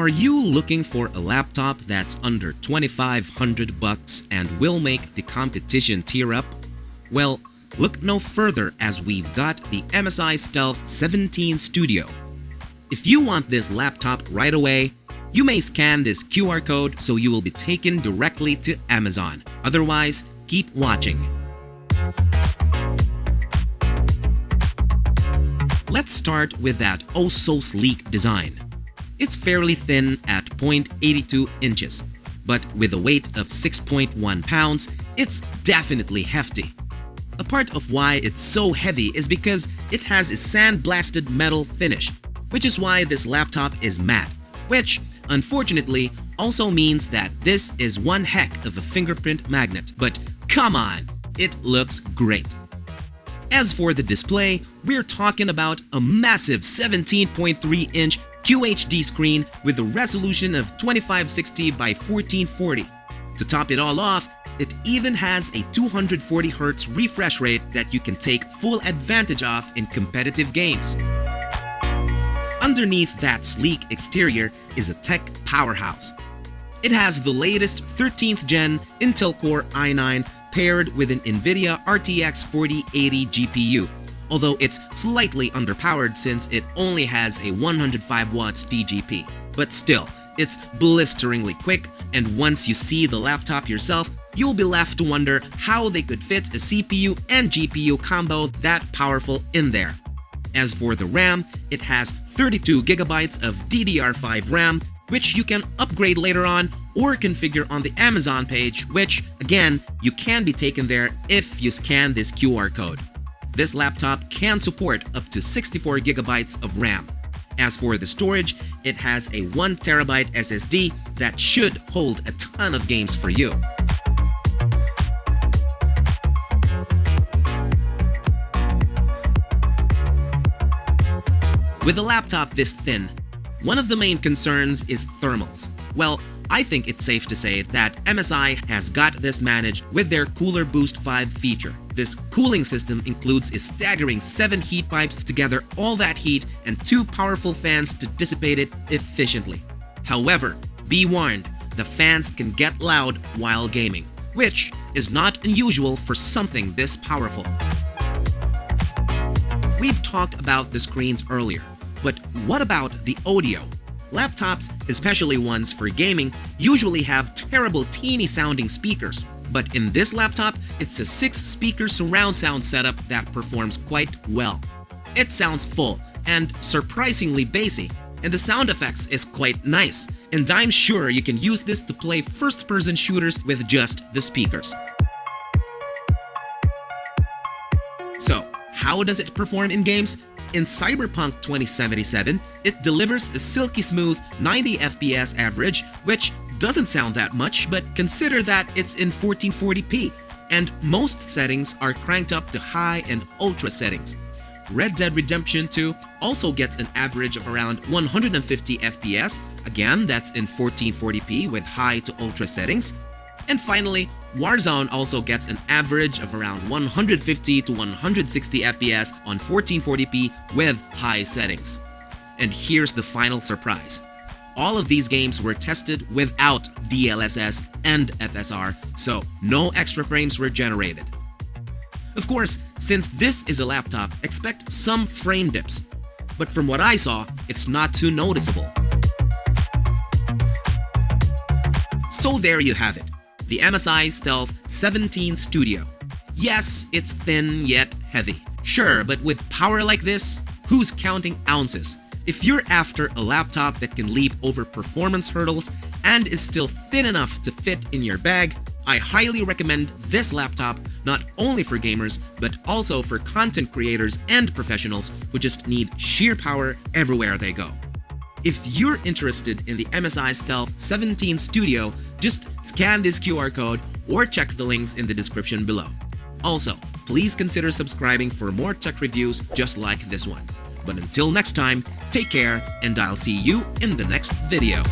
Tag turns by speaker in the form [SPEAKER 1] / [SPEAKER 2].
[SPEAKER 1] Are you looking for a laptop that's under $2,500 and will make the competition tear up? Well, look no further as we've got the MSI Stealth 17 Studio. If you want this laptop right away, you may scan this QR code so you will be taken directly to Amazon. Otherwise, keep watching. Let's start with that oh-so-sleek design. It's fairly thin at 0.82 inches, but with a weight of 6.1 pounds, it's definitely hefty. A part of why it's so heavy is because it has a sandblasted metal finish, which is why this laptop is matte, which, unfortunately, also means that this is one heck of a fingerprint magnet. But come on, it looks great. As for the display, we're talking about a massive 17.3-inch QHD screen with a resolution of 2560 by 1440. To top it all off, it even has a 240Hz refresh rate that you can take full advantage of in competitive games. Underneath that sleek exterior is a tech powerhouse. It has the latest 13th gen Intel Core i9 paired with an NVIDIA RTX 4080 GPU, although it's slightly underpowered since it only has a 105 watts DGP. But still, it's blisteringly quick, and once you see the laptop yourself, you'll be left to wonder how they could fit a CPU and GPU combo that powerful in there. As for the RAM, it has 32GB of DDR5 RAM, which you can upgrade later on or configure on the Amazon page, which, again, you can be taken there if you scan this QR code. This laptop can support up to 64GB of RAM. As for the storage, it has a 1TB SSD that should hold a ton of games for you. With a laptop this thin, one of the main concerns is thermals. Well, I think it's safe to say that MSI has got this managed with their Cooler Boost 5 feature. This cooling system includes a staggering 7 heat pipes to gather all that heat and 2 powerful fans to dissipate it efficiently. However, be warned, the fans can get loud while gaming, which is not unusual for something this powerful. We've talked about the screens earlier, but what about the audio? Laptops, especially ones for gaming, usually have terrible teeny sounding speakers. But in this laptop, it's a 6-speaker surround sound setup that performs quite well. It sounds full and surprisingly bassy, and the sound effects is quite nice, and I'm sure you can use this to play first-person shooters with just the speakers. So, how does it perform in games? In Cyberpunk 2077, it delivers a silky smooth 90 FPS average, which doesn't sound that much, but consider that it's in 1440p, and most settings are cranked up to high and ultra settings. Red Dead Redemption 2 also gets an average of around 150 FPS, again that's in 1440p with high to ultra settings. And finally, Warzone also gets an average of around 150 to 160 FPS on 1440p with high settings. And here's the final surprise. All of these games were tested without DLSS and FSR, so no extra frames were generated. Of course, since this is a laptop, expect some frame dips. But from what I saw, it's not too noticeable. So there you have it. The MSI Stealth 17 Studio. Yes, it's thin yet heavy. Sure, but with power like this, who's counting ounces? If you're after a laptop that can leap over performance hurdles and is still thin enough to fit in your bag, I highly recommend this laptop not only for gamers, but also for content creators and professionals who just need sheer power everywhere they go. If you're interested in the MSI Stealth 17 Studio, just scan this QR code or check the links in the description below. Also, please consider subscribing for more tech reviews just like this one. But until next time, take care and I'll see you in the next video.